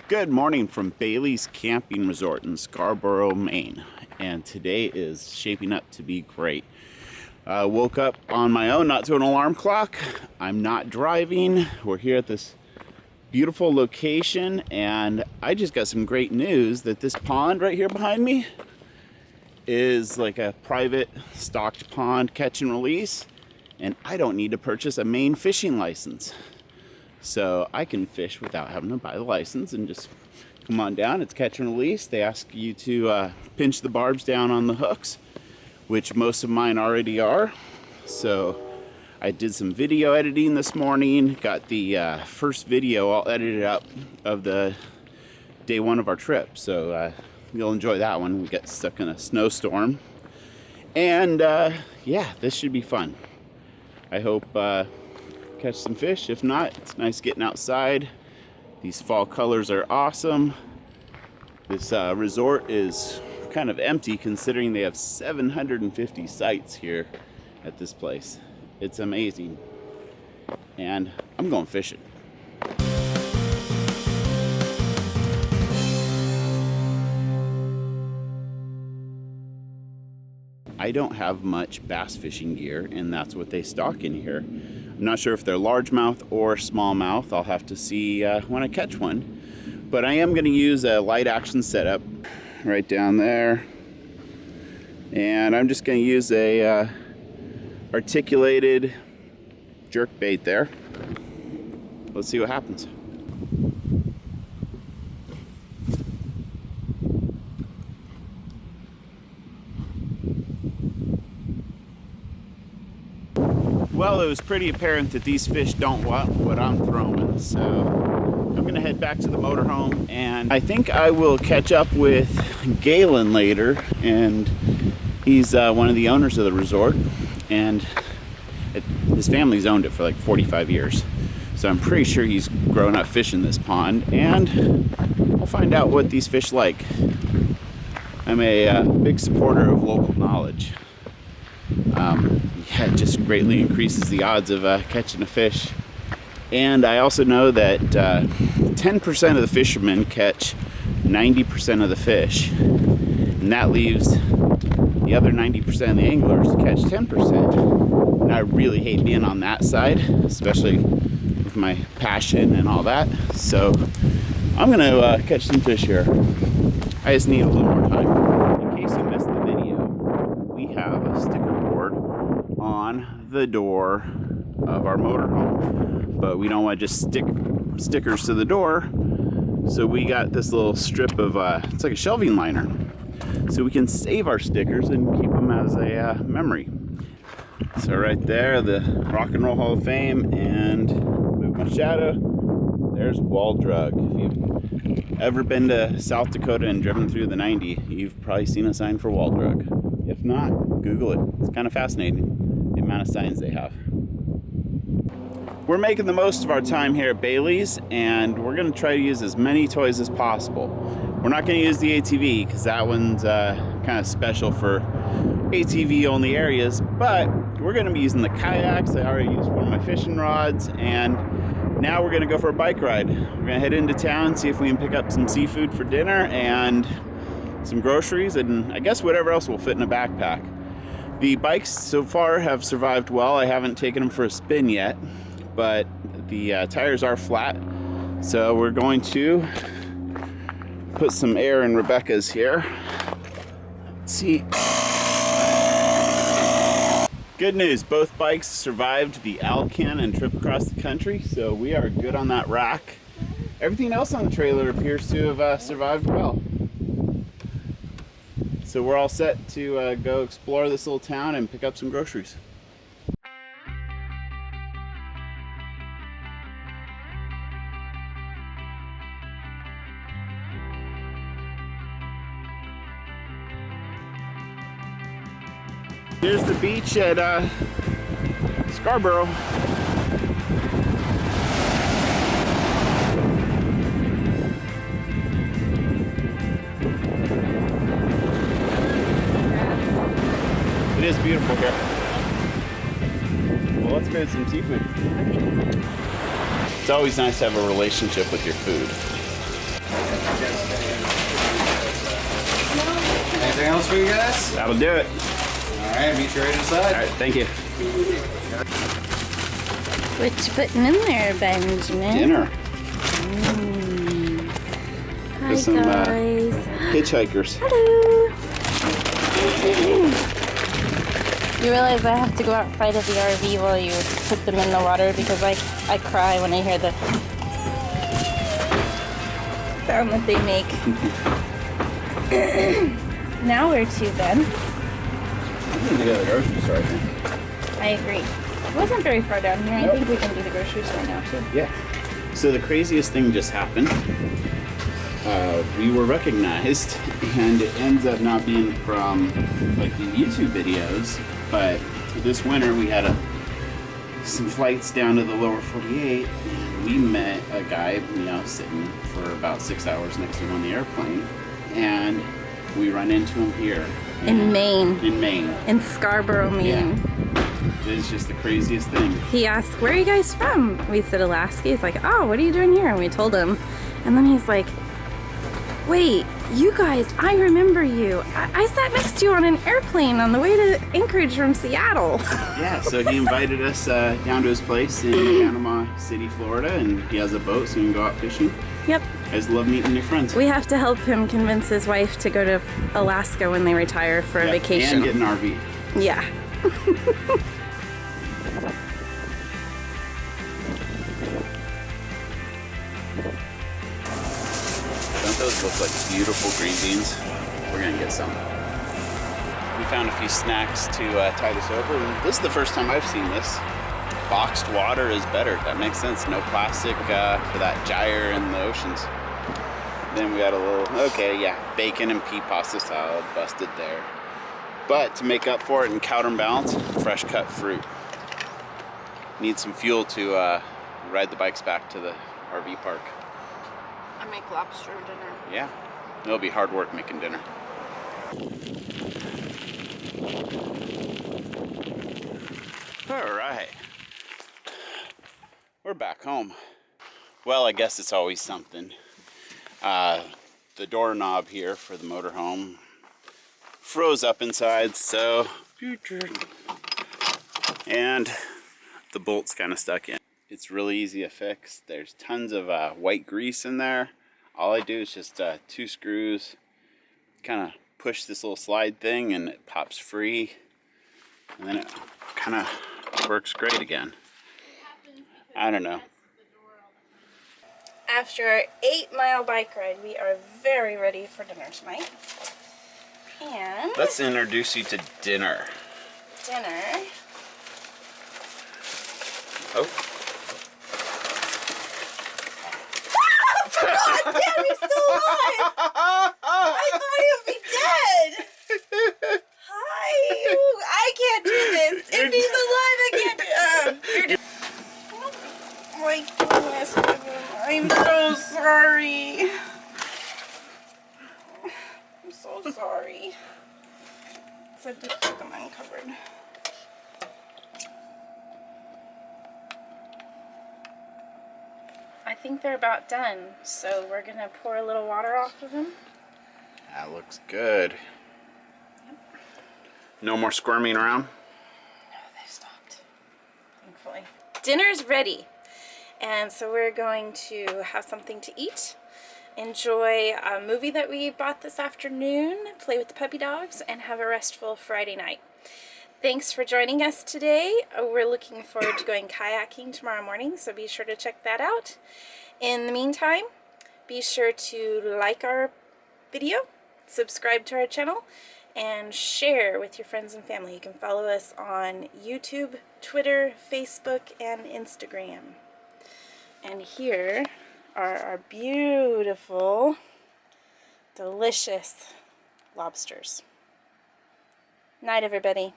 Good morning from Bailey's Camping Resort in Scarborough, Maine. And today is shaping up to be great. Woke up on my own, not to an alarm clock. I'm not driving. We're here at this beautiful location, and I just got some great news that this pond right here behind me is like a private stocked pond catch and release, and I don't need to purchase a Maine fishing license. So I can fish without having to buy the license and just come on down. It's catch and release. They ask you to pinch the barbs down on the hooks, which most of mine already are. So I did some video editing this morning. Got the first video all edited up of the day one of our trip. So you'll enjoy that one. We got stuck in a snowstorm. And yeah, this should be fun. I hope catch some fish. If not, it's nice getting outside. These fall colors are awesome. This resort is kind of empty considering they have 750 sites here at this place. It's amazing. And I'm going fishing. I don't have much bass fishing gear, and that's what they stock in here. I'm not sure if they're largemouth or smallmouth. I'll have to see when I catch one. But I am going to use a light action setup right down there. And I'm just going to use a articulated jerk bait there. Let's see what happens. Well, it was pretty apparent that these fish don't want what I'm throwing, so I'm gonna head back to the motorhome, and I think I will catch up with Galen later, and he's one of the owners of the resort, and his family's owned it for like 45 years, so I'm pretty sure he's grown up fishing this pond, and I'll find out what these fish like. I'm a big supporter of local knowledge. Yeah, it just greatly increases the odds of catching a fish. And I also know that 10% of the fishermen catch 90% of the fish. And that leaves the other 90% of the anglers to catch 10%. And I really hate being on that side, especially with my passion and all that. So I'm going to catch some fish here. I just need a little more time. In case you missed the video, we have a sticker board on the door of our motorhome, but we don't want to just stick stickers to the door, so we got this little strip of it's like a shelving liner, so we can save our stickers and keep them as a memory. So right there, the Rock and Roll Hall of Fame, and move my shadow, there's Wall Drug. If you've ever been to South Dakota and driven through the 90, you've probably seen a sign for Wall Drug. If not, Google it. It's kind of fascinating, the amount of signs they have. We're making the most of our time here at Bailey's, and we're going to try to use as many toys as possible. We're not going to use the ATV because that one's kind of special for ATV-only areas, but we're going to be using the kayaks. I already used one of my fishing rods, and now we're going to go for a bike ride. We're going to head into town, see if we can pick up some seafood for dinner and some groceries, and I guess whatever else will fit in a backpack. The bikes so far have survived well. I haven't taken them for a spin yet, but the tires are flat, so we're going to put some air in Rebecca's here. Let's see. Good news, both bikes survived the Alcan and trip across the country, so we are good on that rack. Everything else on the trailer appears to have survived well. So we're all set to go explore this little town and pick up some groceries. Here's the beach at Scarborough. It is beautiful here. Well, let's grab some seafood. It's always nice to have a relationship with your food. else for you guys? That'll do it. Alright, meet you right inside. Alright, thank you. What you putting in there, Benjamin? Dinner. Hi, With some guys. hitchhikers. Hello. You realize I have to go outside of the RV while you put them in the water because I cry when I hear the sound that they make. Now where to, Ben? I'm gonna go to the grocery store, I think. I agree. It wasn't very far down here. Nope. I think we can do the grocery store now too. Yeah. So the craziest thing just happened. We were recognized, and it ends up not being from like the YouTube videos, but this winter we had some flights down to the lower 48, and we met a guy, sitting for about 6 hours next to him on the airplane, and we run into him here. In Maine. In Maine. In Scarborough, Maine. Yeah. It is just the craziest thing. He asked, "Where are you guys from?" We said Alaska. He's like, "Oh, what are you doing here?" And we told him. And then he's like, "Wait, you guys, I remember you. I sat next to you on an airplane on the way to Anchorage from Seattle." Yeah, so he invited us down to his place in Panama City, Florida, and he has a boat so we can go out fishing. Yep. I just love meeting new friends. We have to help him convince his wife to go to Alaska when they retire for a vacation. And get an RV. Yeah. Don't those look like beautiful green beans? We're gonna get some. We found a few snacks to tide us over, and this is the first time I've seen this. Boxed water is better. That makes sense. No plastic for that gyre in the oceans. Then we got a little, bacon and pea pasta salad busted there. But to make up for it and counterbalance, fresh cut fruit. Need some fuel to ride the bikes back to the RV park. I make lobster dinner. Yeah, it'll be hard work making dinner. All right, we're back home. Well, I guess it's always something. The doorknob here for the motorhome froze up inside, so, and the bolt's kind of stuck in. It's really easy to fix. There's tons of white grease in there. All I do is just 2 screws, kind of push this little slide thing and it pops free. And then it kind of works great again. I don't know. After our 8-mile bike ride, we are very ready for dinner tonight. And Let's introduce you to dinner. Oh. God damn, you're still alive! I thought you'd be dead! Hi! I can't do this! If he's alive, I can't do it! Oh my goodness, I'm so sorry. I'm so sorry. So I did put them uncovered. I think they're about done, so we're gonna pour a little water off of them. That looks good. Yep. No more squirming around? No, they stopped, thankfully. Dinner's ready, and so we're going to have something to eat, enjoy a movie that we bought this afternoon, play with the puppy dogs, and have a restful Friday night. Thanks for joining us today. We're looking forward to going kayaking tomorrow morning, so be sure to check that out. In the meantime, be sure to like our video, subscribe to our channel, and share with your friends and family. You can follow us on YouTube, Twitter, Facebook, and Instagram. And here are our beautiful, delicious lobsters. Night, everybody.